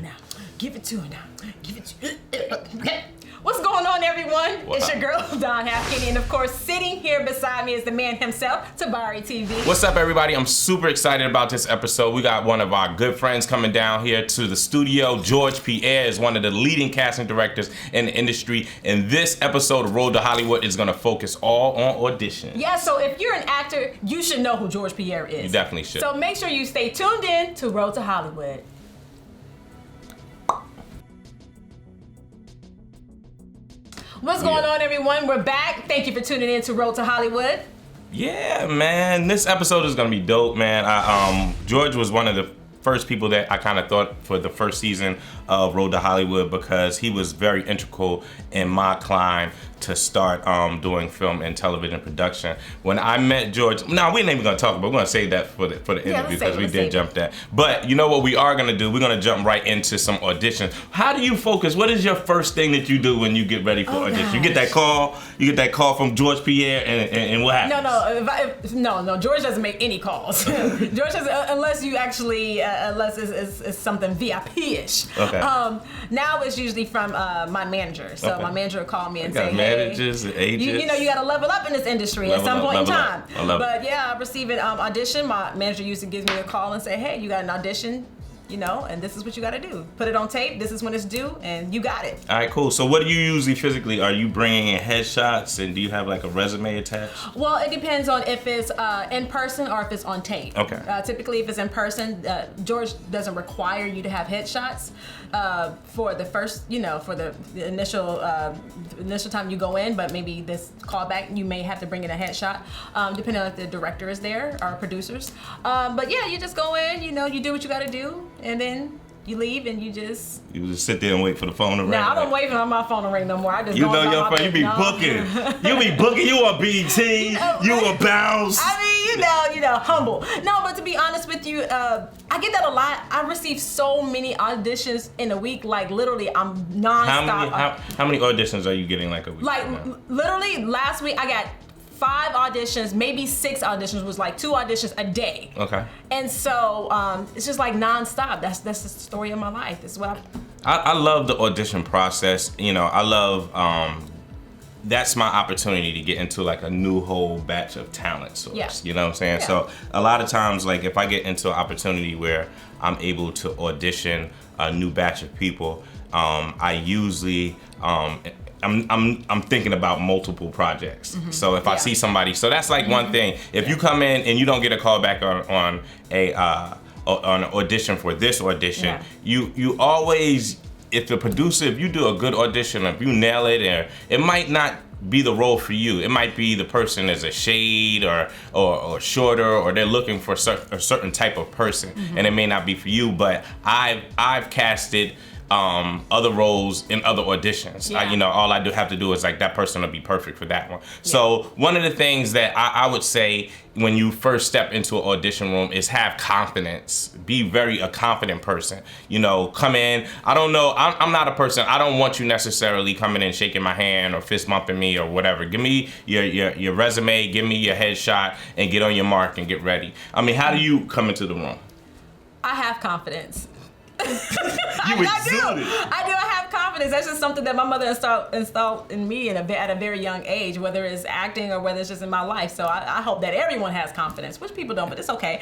Now, give it to her now. Give it to her. What's going on, everyone? It's your girl, Dawn Halfkenny, and of course, sitting here beside me is the man himself, Tabari TV. What's up, everybody? I'm super excited about this episode. We got one of our good friends coming down here to the studio. Pierre is one of the leading casting directors in the industry, and this episode of Road to Hollywood is going to focus all on audition. Yeah, so if you're an actor, you should know who Pierre is. You definitely should. So make sure you stay tuned in to Road to Hollywood. What's going on, everyone? We're back. Thank you for tuning in to Road to Hollywood. Yeah, man. This episode is going to be dope, man. George was one of the first people that I kind of thought for the first season of Road to Hollywood because he was very integral in my climb to start doing film and television production. When I met George, now we ain't even gonna talk about, we're gonna save that for the interview because we did jump that. But you know what we are gonna do? We're gonna jump right into some auditions. How do you focus? What is your first thing that you do when you get ready for audition? You get that call from Pierre, and what happens? No, George doesn't make any calls. George doesn't, unless you actually, unless it's something VIP-ish. Okay. Now it's usually from my manager. So my manager will call me and say, managers, agents. You know, you got to level up in this industry at some point in time. But yeah, I receive an audition. My manager usually gives me a call and say, hey, you got an audition, you know, and this is what you got to do. Put it on tape. This is when it's due, and you got it. All right, cool. So what do you usually physically? Are you bringing in headshots, and do you have like a resume attached? Well, it depends on if it's in person or if it's on tape. Okay. Typically, if it's in person, George doesn't require you to have headshots for the first, for the initial time you go in, but maybe this callback, you may have to bring in a headshot, depending on if the director is there or producers. But yeah, you just go in, you do what you got to do. And then you leave and you just sit there and wait for the phone to ring. Nah, I don't wait for my phone to ring no more. I just your phone. You be booking. You be booking. You a BT. You a bounce. I mean, humble. No, but to be honest with you, I get that a lot. I receive so many auditions in a week. Like literally, I'm nonstop. How many auditions are you getting like a week? Like literally, last week I got 5 auditions, maybe 6 auditions, was like 2 auditions a day. Okay. And so it's just like nonstop. That's the story of my life. That's what I love the audition process. I love that's my opportunity to get into like a new whole batch of talent source. Yeah. You know what I'm saying? Yeah. So a lot of times, like if I get into an opportunity where I'm able to audition a new batch of people, I usually I'm thinking about multiple projects. Mm-hmm. So if I see somebody, so that's like one thing. If you come in and you don't get a call back on an audition for this audition, you always, if you do a good audition, if you nail it, or it might not be the role for you. It might be the person is a shade or shorter, or they're looking for a certain type of person, and it may not be for you. But I've casted other roles in other auditions. Yeah. All I have to do is like that person will be perfect for that one. Yeah. So one of the things that I would say when you first step into an audition room is have confidence. Be a confident person. Come in. I don't know. I'm not a person. I don't want you necessarily coming in shaking my hand or fist bumping me or whatever. Give me your resume. Give me your headshot and get on your mark and get ready. I mean, how do you come into the room? I have confidence. I do. I have confidence. That's just something that my mother installed in me at a very young age, whether it's acting or whether it's just in my life. So I hope that everyone has confidence, which people don't, but it's okay.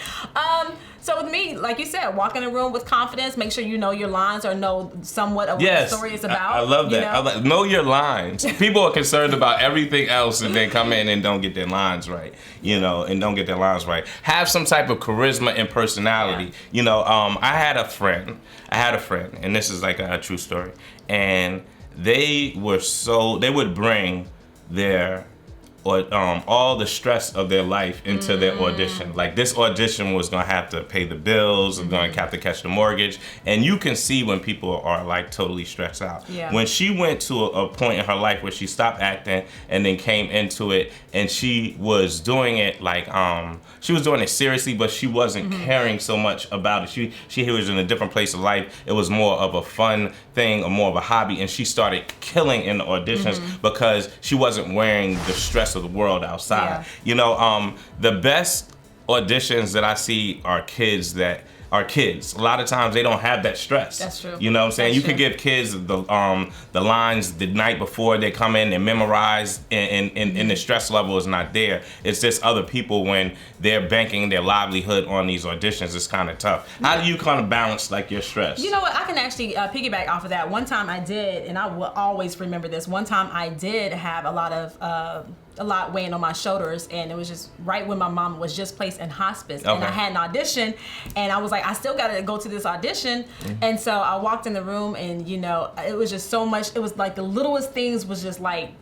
So with me, like you said, walk in a room with confidence, make sure you know your lines or know somewhat of what the story is about. I love that. Know your lines. People are concerned about everything else and then come in and don't get their lines right, Have some type of charisma and personality. Yeah. I had a friend, and this is like a true story, and they would bring their all the stress of their life into their audition. Like this audition was gonna have to pay the bills, gonna have to catch the mortgage, and you can see when people are like totally stressed out. Yeah. When she went to a point in her life where she stopped acting and then came into it, and she was doing it like she was doing it seriously, but she wasn't caring so much about it. She was in a different place of life. It was more of a fun thing or more of a hobby, and she started killing in the auditions because she wasn't wearing the stress of the world outside. Yeah. The best auditions that I see are kids that are kids. A lot of times they don't have that stress. That's true. You know what I'm saying? That's You true. can give kids the lines the night before they come in and memorize, and the stress level is not there. It's just other people when they're banking their livelihood on these auditions. It's kind of tough. How do you kind of balance like your stress? You know what? I can actually piggyback off of that. One time I did, and I will always remember this. One time I did have a lot weighing on my shoulders, and it was just right when my mom was just placed in hospice, and I had an audition, and I was like, I still gotta go to this audition, and so I walked in the room, and you know, it was just so much. It was like the littlest things was just like.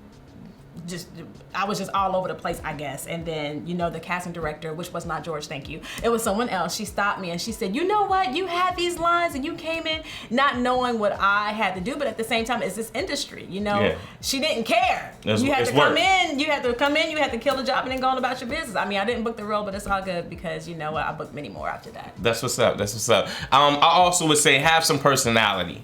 I was just all over the place, I guess. And then, you know, the casting director, which was not George, thank you. It was someone else. She stopped me and she said, you know what? You had these lines and you came in not knowing what I had to do, but at the same time, it's this industry, you know? Yeah. She didn't care. You had to come in, you had to kill the job and then go on about your business. I mean, I didn't book the role, but it's all good because, you know what? I booked many more after that. That's what's up. I also would say have some personality.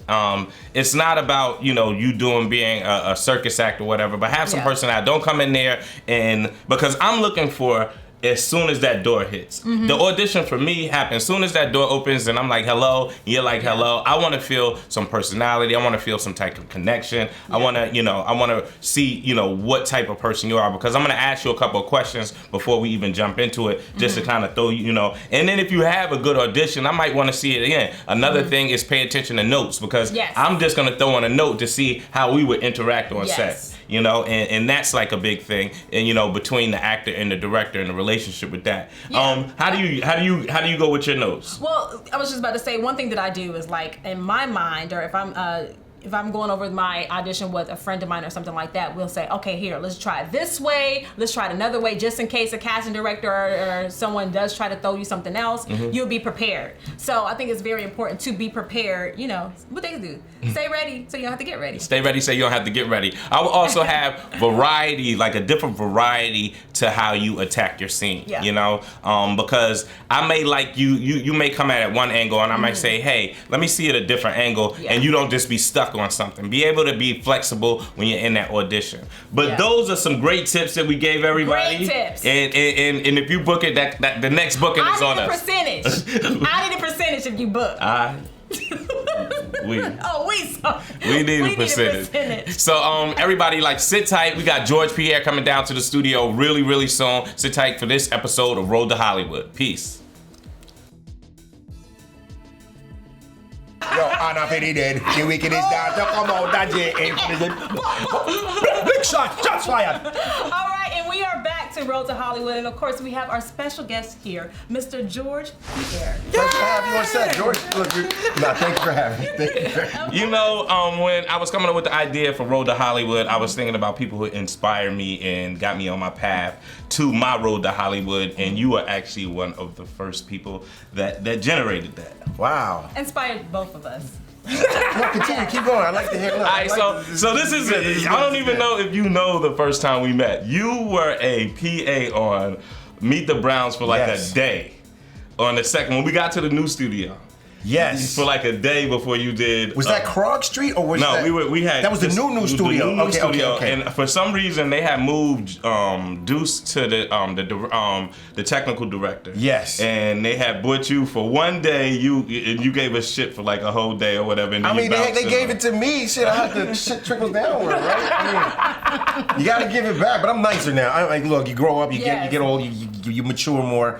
It's not about, you know, you being a circus act or whatever, but have some personality. Don't come in there and because I'm looking for as soon as that door hits. The audition for me happens as soon as that door opens and I'm like, hello, you're like, hello. I want to feel some personality. I want to feel some type of connection. I want to see, you know, what type of person you are because I'm going to ask you a couple of questions before we even jump into it just to kind of throw you, you know. And then if you have a good audition, I might want to see it again. Another thing is pay attention to notes because I'm just going to throw in a note to see how we would interact on set. You know, and that's like a big thing, and you know, between the actor and the director and the relationship with that. How do you go with your notes? Well, I was just about to say one thing that I do is like in my mind, or if I'm going over my audition with a friend of mine or something like that, we'll say, okay, here, let's try it this way, let's try it another way, just in case a casting director or someone does try to throw you something else, you'll be prepared. So I think it's very important to be prepared, you know, what they do. Stay ready so you don't have to get ready. Stay ready so you don't have to get ready. I will also have variety, like a different variety to how you attack your scene, you know, because I may like you may come at it one angle and I might say, hey, let me see it a different angle, and you don't just be stuck on something. Be able to be flexible when you're in that audition. But those are some great tips that we gave everybody. Great tips. And if you book it, that the next booking is on us. I need a percentage if you book. We need a percentage. So everybody, like, sit tight. We got George Pierre coming down to the studio really, really soon. Sit tight for this episode of Road to Hollywood. Peace. Yo, Anna Fetty dead. The wicked is down to come out that big shot, shots fired. All right, and we are back to Road to Hollywood, and of course we have our special guest here, Mr. George Pierre. Thanks for having you on set, George. Thank you for having me. You know, when I was coming up with the idea for Road to Hollywood, I was thinking about people who inspired me and got me on my path to my Road to Hollywood, and you were actually one of the first people that generated that. Wow. Inspired both of us. No, continue, keep going. I like to hear. All right, so this is it. I don't even know if you know the first time we met. You were a PA on Meet the Browns for like a day. On the second, when we got to the new studio. Yes. For like a day before you did. Was that Krog Street or was that? No, we had. That was the new studio. The new studio. Okay. And for some reason they had moved Deuce to the technical director. Yes. And they had booked you for one day. You gave us shit for like a whole day or whatever. And then they gave it to me. Shit, I had to shit trickle downward, right? I mean, you got to give it back. But I'm nicer now. I'm like, look, you grow up, you get old, you mature more.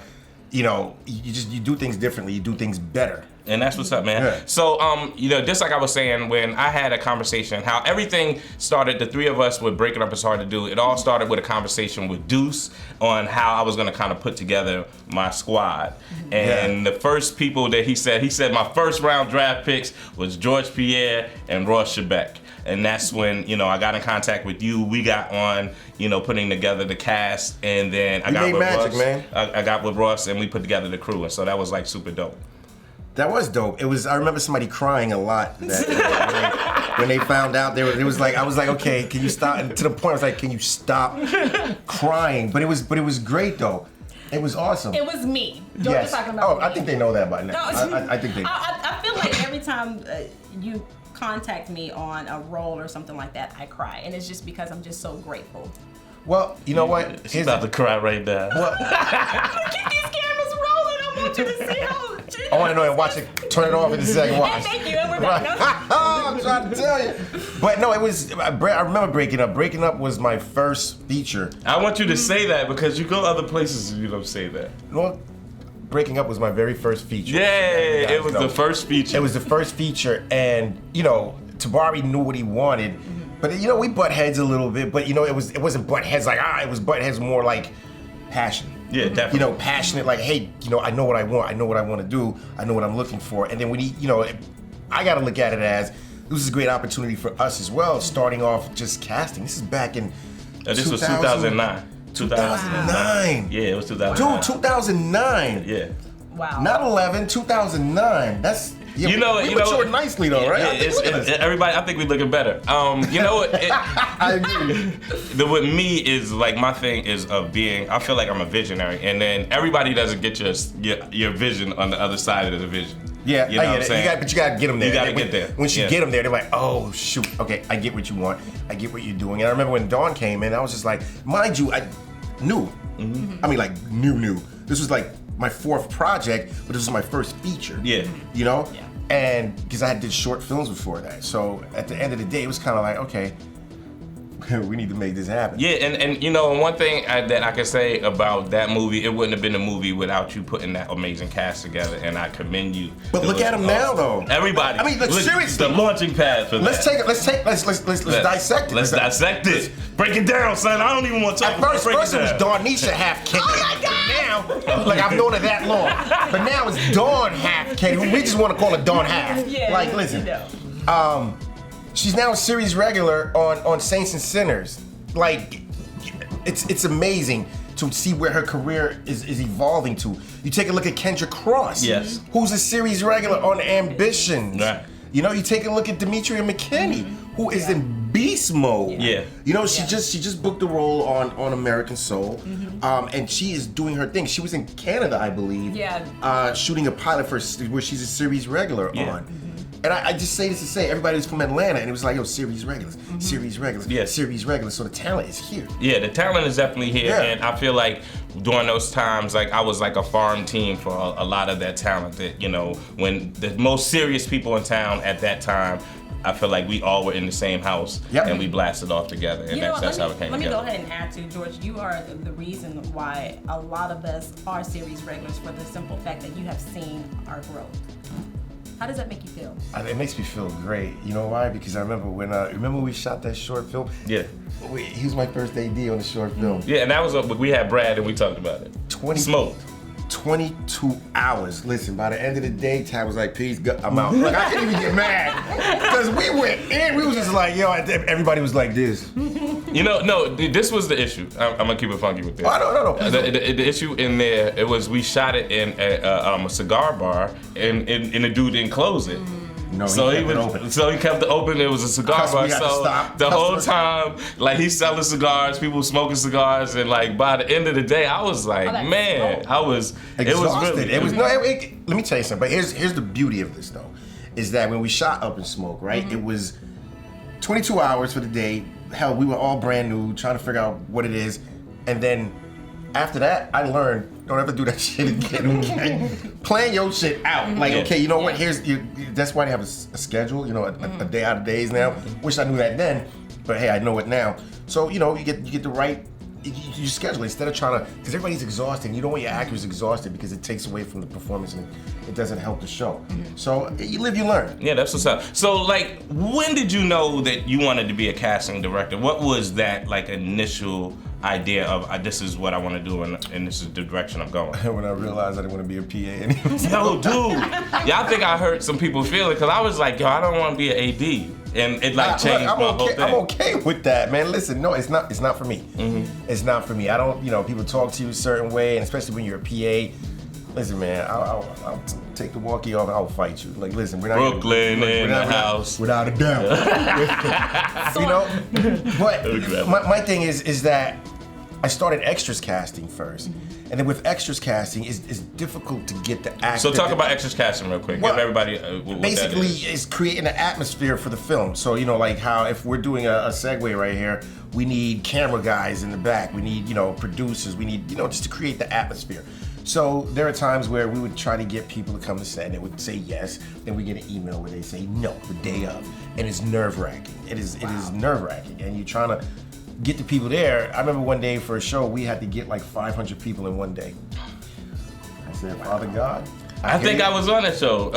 You know, you do things differently. You do things better. And that's what's up, man. Yeah. So, you know, just like I was saying, when I had a conversation, how everything started, the three of us would break it up as hard to do. It all started with a conversation with Deuce on how I was going to kind of put together my squad. And the first people that he said my first round draft picks was George Pierre and Ross Shebeck. And that's when, you know, I got in contact with you. We got on, you know, putting together the cast. And then I got with Ross. Man. I got with Ross and we put together the crew. And so that was like super dope. That was dope. It was. I remember somebody crying a lot when they found out. It was like I was like, okay, can you stop? And to the point, I was like, can you stop crying? But it was great though. It was awesome. It was me. George was talking about me. I think they know that by now. I think they. I feel like every time you contact me on a role or something like that, I cry, and it's just because I'm just so grateful. Well, you know what? She's about to cry right now. Keep these cameras rolling. I want you to see how. I want to know and watch it. Turn it off in the second watch. Thank you, and we're back. I'm trying to tell you. But no, it was. I remember Breaking Up. Breaking Up was my first feature. I want you to say that because you go other places and you don't say that. Well, Breaking Up was my very first feature. Yeah, it was the first feature. It was the first feature, and Tabari knew what he wanted, but we butt heads a little bit. But it wasn't butt heads like it was butt heads more like passion. Yeah, definitely. Passionate like, hey, I know what I want. I know what I want to do. I know what I'm looking for. And then when I got to look at it as this is a great opportunity for us as well. Starting off just casting. This is back in. This was 2009. 2009. Yeah, it was 2009. Dude, 2009. Yeah. Wow. Not 11, 2009. That's we matured nicely though, right? Everybody, I think we're looking better. You know what? I agree. With me is like my thing is of being. I feel like I'm a visionary, and then everybody doesn't get your vision on the other side of the vision. Yeah, you know what I'm saying? But you gotta get them there. You gotta get there. Once you get them there, they're like, oh shoot, okay, I get what you want. I get what you're doing. And I remember when Dawn came in, I was just like, mind you, I knew. Mm-hmm. I mean, like knew. This was like my fourth project, but this was my first feature. Yeah. Yeah. And because I did short films before that, so at the end of the day, it was kind of like, okay, we need to make this happen. Yeah, and one thing that I can say about that movie, it wouldn't have been a movie without you putting that amazing cast together, and I commend you. But look at them now, though. Everybody. I mean, look, seriously. The launching pad for let's that. Let's dissect it. Let's dissect it. Break it down, son. I don't even want to talk about it. At first it was Dawn Halfkenny. Oh my God! Now, like I've known her that long, but now it's Dawn Halfkenny. We just want to call her Dawn Half. Yeah, like, listen. She's now a series regular on Saints and Sinners. Like, it's amazing to see where her career is evolving to. You take a look at Kendra Cross, yes, who's a series regular on Ambitions. Right. You take a look at Demetria McKinney, who is in beast mode. Yeah. She just booked a role on American Soul, and she is doing her thing. She was in Canada, I believe. Yeah. Shooting a pilot where she's a series regular on. And I just say this to say, everybody was from Atlanta, and it was like, series regulars, series regulars, series regulars. So the talent is here. Yeah, the talent is definitely here, Yeah. and I feel like during those times, like I was like a farm team for a lot of that talent. That when the most serious people in town at that time, I feel like we all were in the same house, and we blasted off together, and that's how it came together. Let me go ahead and add to George. You are the reason why a lot of us are series regulars for the simple fact that you have seen our growth. How does that make you feel? It makes me feel great. You know why? Because I remember when we shot that short film. Yeah. He was my first AD on the short film. Yeah, and that was we had Brad and we talked about it. Smoked. 22 hours. Listen, by the end of the day, Tad was like, "Peace, I'm out." Like I couldn't even get mad because we went in. We was just like, everybody was like this. No, this was the issue. I'm gonna keep it funky with this. Oh, no. The issue in there, it was we shot it in a cigar bar, and the dude didn't close it. No, he kept it open. It was a cigar bar. So the whole time, like he's selling cigars, people smoking cigars, and like by the end of the day, I was like, man, I was exhausted. It was really. Let me tell you something. But here's the beauty of this though, is that when we shot Up in Smoke, right? It was 22 hours for the day. Hell, we were all brand new, trying to figure out what it is, and then after that, I learned don't ever do that shit again. Okay? Plan your shit out. Like, okay, you know what? That's why they have a schedule. A day out of days now. Wish I knew that then, but hey, I know it now. So you get the right. You schedule instead of trying to, because everybody's exhausted. You don't want your actors exhausted because it takes away from the performance and it doesn't help the show. So you live, you learn. Yeah, that's what's up. So like, when did you know that you wanted to be a casting director? What was that like initial idea of this is what I want to do and this is the direction I'm going? When I realized I didn't want to be a PA anymore. Yo, dude. Yeah, I think I hurt some people feeling because I was like, I don't want to be an AD. And it like changed my whole thing. I'm okay with that, man. Listen, no, it's not for me. It's not for me. I don't, people talk to you a certain way, and especially when you're a PA. Listen, man, I'll take the walkie off and I'll fight you. Like, listen, we're not Brooklyn in the house. Without a doubt. But my thing is that I started extras casting first. And then with extras casting, it's difficult to get the actor. So talk about extras casting real quick. Give everybody what basically that is. It's creating an atmosphere for the film. So like how if we're doing a segue right here, we need camera guys in the back. We need producers. We need just to create the atmosphere. So there are times where we would try to get people to come to set and they would say yes. Then we get an email where they say no the day of. And it's nerve-wracking. It is nerve-wracking. And you're trying to get the people there. I remember one day for a show, we had to get like 500 people in one day. I said, Father God. I think I was on that show.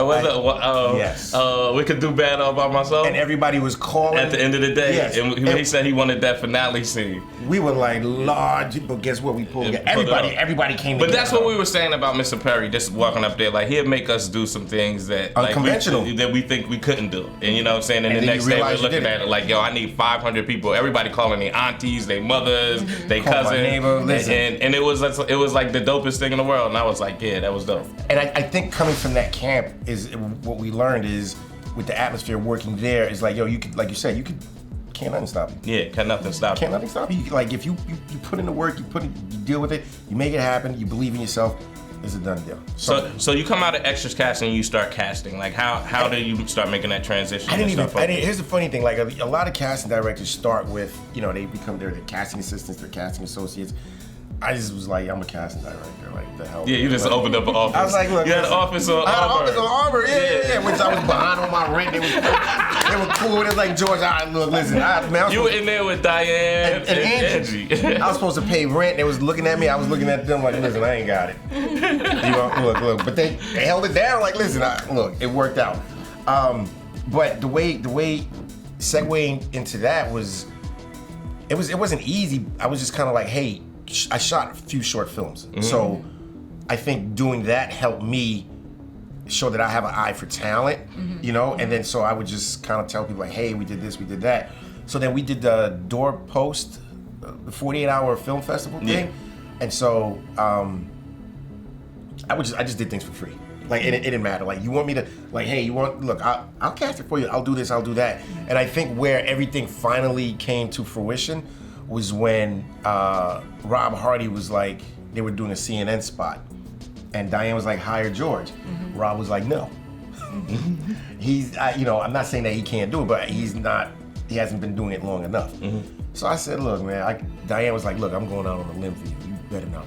Yes. We Could Do Bad All By Myself. And everybody was calling. At the end of the day. Yes. And he said he wanted that finale scene. We were like, Lord, but guess what? We pulled it. Everybody came together. But that's what we were saying about Mr. Perry, just walking up there. Like, he'd make us do some things that unconventional. that we think we couldn't do. And you know what I'm saying? And the next day we're looking at it like, yo, I need 500 people. Everybody calling their aunties, their mothers, their cousins. Neighbor, and it was like the dopest thing in the world. And I was like, yeah, that was dope. And I think coming from that camp is what we learned is with the atmosphere working there is like, yo, you could, like you said, can't nothing stop you. Yeah, can't nothing stop you. Can't nothing stop you. Like if you put in the work, you deal with it, you make it happen, you believe in yourself, it's a done deal. So you come out of extras casting and you start casting. Like how do you start making that transition? Here's the funny thing, like a lot of casting directors start with, they become they're the casting assistants, they're casting associates. I just was like, I'm a casting director, like the hell. Yeah, you just opened up an office. I was like, look, you had an office on Auburn. I had an office on Auburn, yeah. Which I was behind on my rent. They were cool. It was like, George, all right, look, listen. You were in there with Diane and Angie. I was supposed to pay rent. They was looking at me. I was looking at them like, listen, I ain't got it. Look. But they held it down like, listen, look, it worked out. But the way segueing into that was, it wasn't easy. I was just kind of like, hey, I shot a few short films. Mm-hmm. So I think doing that helped me show that I have an eye for talent, and then so I would just kind of tell people like, hey, we did this, we did that. So then we did the Doorpost, the 48-hour film festival thing. And so I just did things for free. Like it didn't matter. Like you want me to, like, hey, I'll cast it for you. I'll do this, I'll do that. And I think where everything finally came to fruition was when Rob Hardy was like, they were doing a CNN spot, and Diane was like, hire George. Mm-hmm. Rob was like, no. He's, I'm not saying that he can't do it, but he hasn't been doing it long enough. Mm-hmm. So I said, look, man, Diane was like, look, I'm going out on a limb for you. You better not.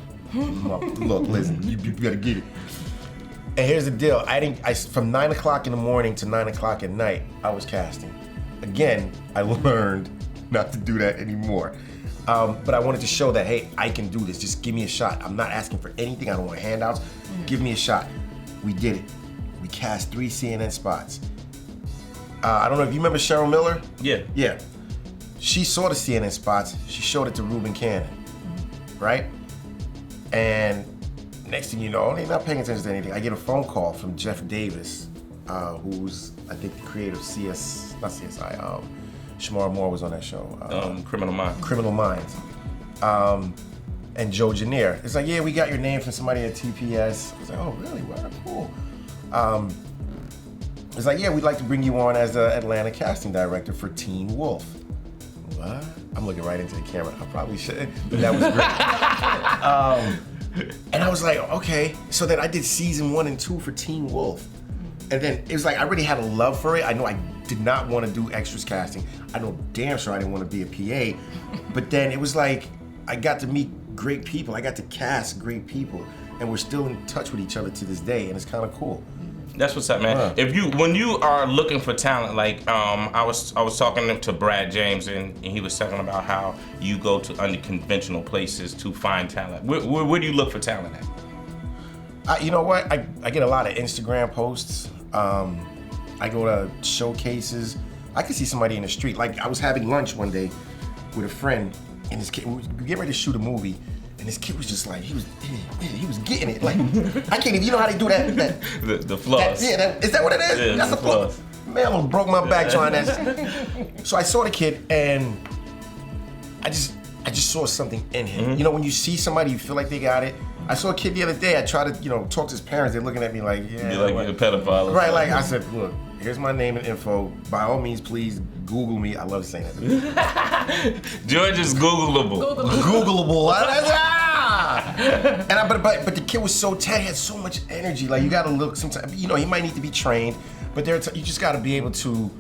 Look, listen, you better get it. And here's the deal, from 9 o'clock in the morning to 9 o'clock at night, I was casting. Again, I learned not to do that anymore. But I wanted to show that, hey, I can do this. Just give me a shot. I'm not asking for anything. I don't want handouts. Give me a shot. We did it. We cast 3 CNN spots. I don't know if you remember Cheryl Miller? Yeah. Yeah. She saw the CNN spots. She showed it to Reuben Cannon, right? And next thing you know, they're not paying attention to anything. I get a phone call from Jeff Davis, who's, I think, the creator of Shamar Moore was on that show. Criminal Minds. Criminal Minds. And Joe Janier. It's like, yeah, we got your name from somebody at TPS. I was like, oh, really? Wow, cool. It's like, yeah, we'd like to bring you on as the Atlanta casting director for Teen Wolf. What? I'm looking right into the camera. I probably should, but that was great. And I was like, okay. So then I did season 1 and 2 for Teen Wolf. And then it was like, I already had a love for it. I know I did not want to do extras casting. I know damn sure I didn't want to be a PA. But then it was like, I got to meet great people. I got to cast great people. And we're still in touch with each other to this day. And it's kind of cool. That's what's up, man. When you are looking for talent, like I was talking to Brad James, and he was talking about how you go to unconventional places to find talent. Where do you look for talent at? You know what? I get a lot of Instagram posts. I go to showcases. I could see somebody in the street. Like I was having lunch one day with a friend, and this kid, we were getting ready to shoot a movie. And this kid was just like, he was getting it. Like, I can't even, you know how they do that? The floss. Is that what it is? Yeah, that's the floss. Man, I almost broke my back trying that. So I saw the kid, and I just saw something in him. Mm-hmm. You know, when you see somebody, you feel like they got it. I saw a kid the other day, I tried to, talk to his parents. They're looking at me like, yeah. You're like a pedophile. Right, like I said, look, here's my name and info. By all means, please Google me. I love saying that. George is Googleable. Googleable. But the kid was so tight. He had so much energy. Like you gotta look. Sometimes he might need to be trained, but you just gotta be able to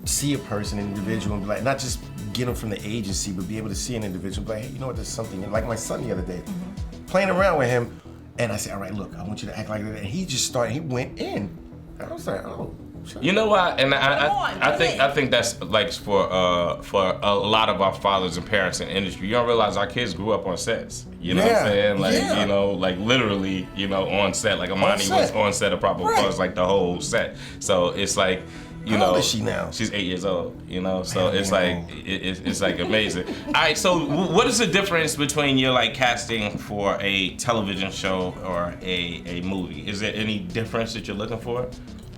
see a person, an individual, and be like, not just get them from the agency, but be able to see an individual. And be like, hey, you know what? There's something. Like my son the other day. Mm-hmm. playing around with him, and I said, all right, look, I want you to act like that. And he just started, he went in. And I was like, oh. You know what? And I think that's like for a lot of our fathers and parents in the industry. You don't realize our kids grew up on sets. You know what I'm saying? Like you know, like literally, you know, on set. Like Amani was on set of Proper Cause, like the whole set. So it's like, you know, how old is she now? She's 8 years old. You know, so it's like it's like amazing. All right, so what is the difference between your like casting for a television show or a movie? Is there any difference that you're looking for?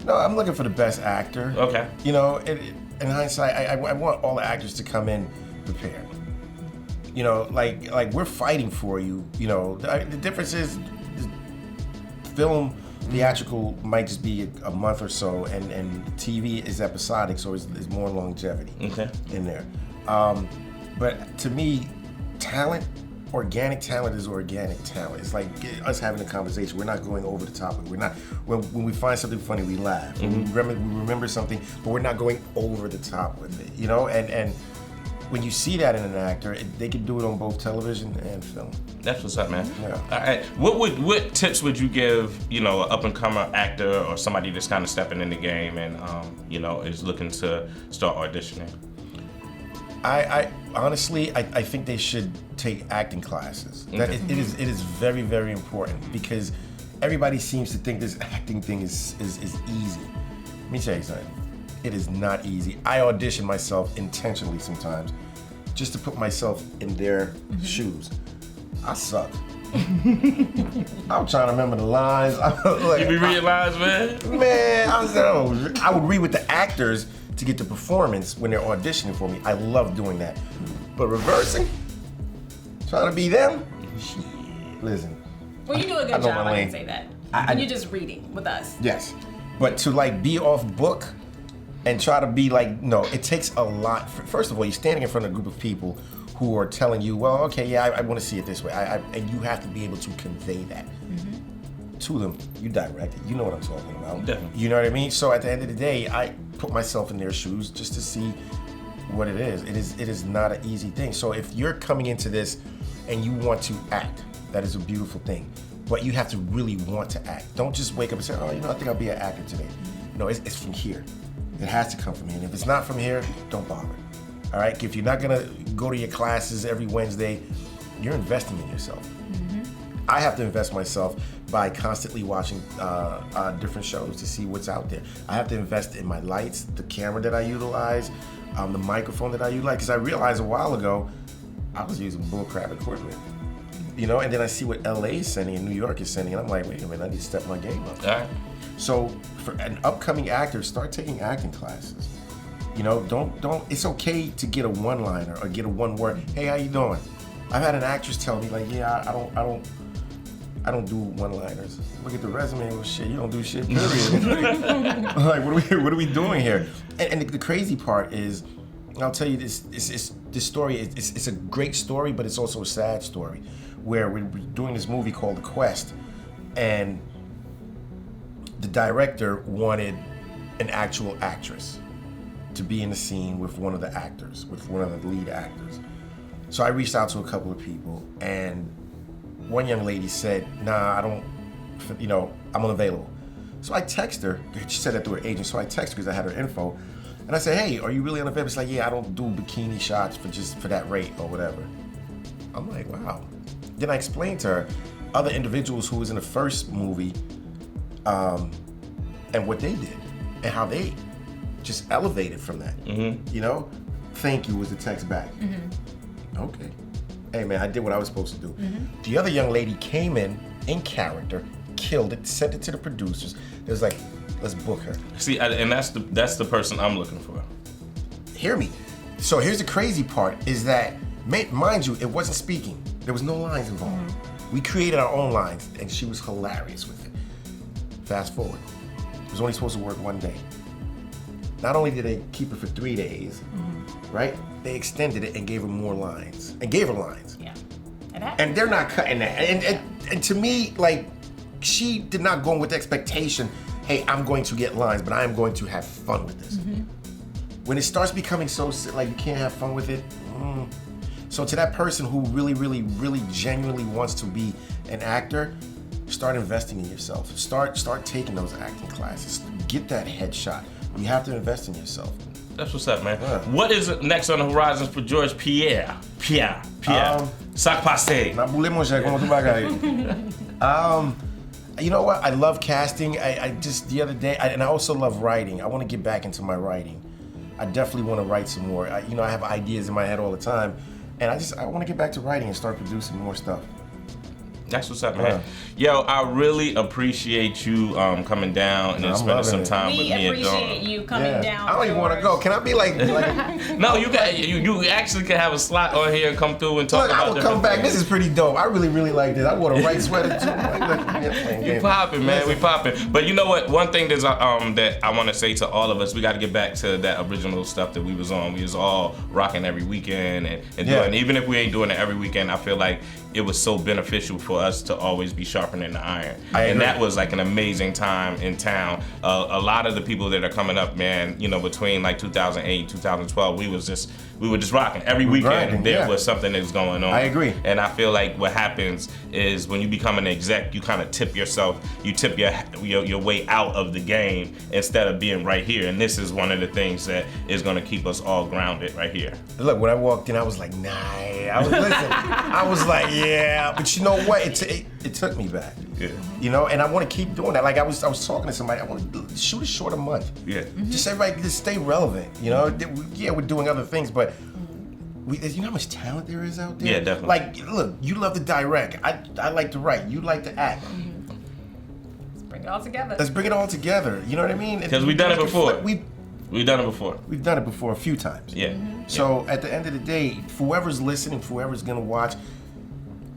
No, I'm looking for the best actor. Okay. You know, in hindsight, I want all the actors to come in prepared. You know, like we're fighting for you. You know, the difference is film, theatrical might just be a month or so, and TV is episodic, so there's more longevity in there. But to me, talent, organic talent is organic talent. It's like us having a conversation. We're not going over the top. We're not when we find something funny, we laugh. We remember something, but we're not going over the top with it. You know, and when you see that in an actor, they can do it on both television and film. That's what's up, man. Yeah. All right. What tips would you give, you know, an up and coming actor or somebody that's kind of stepping in the game and you know, is looking to start auditioning? I honestly, I think they should take acting classes. That it is very, very important because everybody seems to think this acting thing is easy. Let me tell you something. It is not easy. I audition myself intentionally sometimes just to put myself in their shoes. I suck. I'm trying to remember the lines. You be reading lines, man? Man, I would read with the actors to get the performance when they're auditioning for me. I love doing that. But reversing, trying to be them, shit, listen. Well, you do a good job, I can say that. And you're just reading with us. Yes. But to like be off book and try to be like, no, it takes a lot. First of all, you're standing in front of a group of people who are telling you, well, okay, yeah, I want to see it this way. And you have to be able to convey that to them. You direct it. You know what I'm talking about. Definitely. You know what I mean? So at the end of the day, I put myself in their shoes just to see what it is. It is not an easy thing. So if you're coming into this and you want to act, that is a beautiful thing. But you have to really want to act. Don't just wake up and say, oh, you know, I think I'll be an actor today. No, it's from here. It has to come from here. And if it's not from here, don't bother. All right? If you're not gonna go to your classes every Wednesday, you're investing in yourself. I have to invest myself by constantly watching different shows to see what's out there. I have to invest in my lights, the camera that I utilize, the microphone that I utilize, because I realized a while ago I was using bullcrap equipment. You know, and then I see what LA is sending and New York is sending, and I'm like, wait a minute, I need to step my game up. All right. So for an upcoming actor, start taking acting classes. You know, don't. It's okay to get a one-liner or get a one word. Hey, how you doing? I've had an actress tell me like, yeah, I don't do one-liners. Look at the resume. Well, shit, you don't do shit. Period. Like, what are we doing here? And the crazy part is, I'll tell you this story. It's a great story, but it's also a sad story, where we're doing this movie called The Quest, and the director wanted an actual actress to be in the scene with one of the actors, with one of the lead actors. So I reached out to a couple of people, and one young lady said, nah, I don't, you know, I'm unavailable. So I text her. She said that through her agent, so I text her because I had her info. And I said, hey, are you really unavailable? She's like, yeah, I don't do bikini shots for that rate or whatever. I'm like, wow. Then I explained to her other individuals who was in the first movie and what they did and how they just elevated from that. You know? Thank you was the text back. Okay. Hey man, I did what I was supposed to do. The other young lady came in character, killed it, sent it to the producers. It was like, let's book her. See, and that's the person I'm looking for. Hear me. So here's the crazy part, is that, mind you, it wasn't speaking. There was no lines involved. We created our own lines, and she was hilarious with it. Fast forward. It was only supposed to work one day. Not only did they keep it for 3 days, right? They extended it and gave her more lines. And gave her lines. Yeah. And they're not cutting that. And to me, like, she did not go in with the expectation, hey, I'm going to get lines, but I am going to have fun with this. When it starts becoming so like you can't have fun with it, So to that person who really, really, really genuinely wants to be an actor, start investing in yourself. Start taking those acting classes. Get that headshot. You have to invest in yourself. That's what's up, man. Yeah. What is next on the horizons for George Pierre? Pierre. Sac passé. Na boule mon cher, comment tu vas, guys? You know what? I love casting. I just the other day, and I also love writing. I want to get back into my writing. I definitely want to write some more. I have ideas in my head all the time, and I want to get back to writing and start producing more stuff. That's what's up, man. Yo, I really appreciate you coming down and then spending some time with me and Dawn. We appreciate you coming down. I don't even want to go. Can I be like No, you actually can have a slot on here and come through and talk Look, about I will come back. things. This is pretty dope. I really, really like this. I wore a white sweater too. We popping, man. We popping. But you know what? One thing that I want to say to all of us, we got to get back to that original stuff that we was on. We was all rocking every weekend and doing. Even if we ain't doing it every weekend, I feel like it was so beneficial for us to always be sharpening the iron. And that was like an amazing time in town. A lot of the people that are coming up, man, between like 2008 and 2012, we were just rocking. Every weekend there was something that's going on. I agree. And I feel like what happens is when you become an exec, you kind of tip your way out of the game instead of being right here. And this is one of the things that is going to keep us all grounded right here. Look, when I walked in, I was like, nah. I was like, yeah. But you know what? It took me back. Yeah. And I want to keep doing that. Like I was talking to somebody. I want to shoot a short a month. Yeah. Just everybody just stay relevant. Yeah, we're doing other things, but you know how much talent there is out there? Yeah, definitely. Like, look, you love to direct. I like to write. You like to act. Let's bring it all together. Let's bring it all together. You know what I mean? Because we've done it before. We've done it before. We've done it before a few times. Yeah. So at the end of the day, whoever's listening, whoever's gonna watch,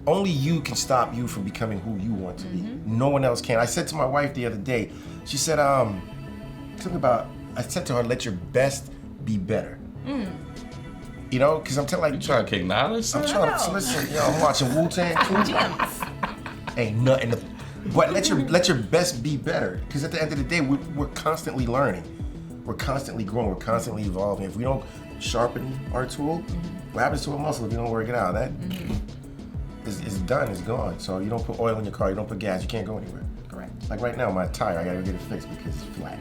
only you can stop you from becoming who you want to be. No one else can. I said to my wife the other day, she said, something about, I said to her, let your best be better. Because I'm telling You trying to kick knowledge? I'm trying to listen. I'm watching Wu-Tang too. Ain't nothing. But let your best be better. Because at the end of the day, we're constantly learning. We're constantly growing. We're constantly evolving. If we don't sharpen our tool, what happens to a muscle if you don't work it out? That it's done. It's gone. So you don't put oil in your car. You don't put gas. You can't go anywhere. Correct. Like right now, my tire, I gotta get it fixed because it's flat.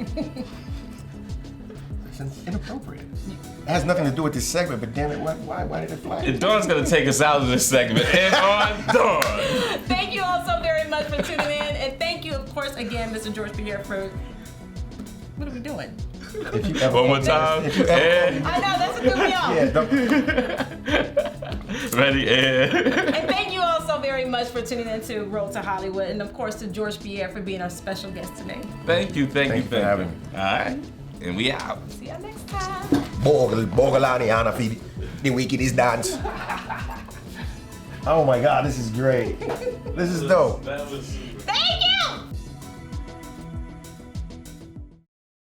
It's inappropriate. It has nothing to do with this segment, but damn it, why did it fly? Dawn's gonna take us out of this segment. And on Dawn. Thank you all so very much for tuning in, and thank you, of course, again, Mr. George Pierre, for what are we doing? One more time. And I know, that's what threw me off. ready, and And thank you all so very much for tuning in to Road to Hollywood, and of course to George Pierre for being our special guest today. thank you for having me. All right, and we out. See y'all next time. Bogalani Ana Fidi. The wickedest dance. Oh my God, this is great. This is dope. That was.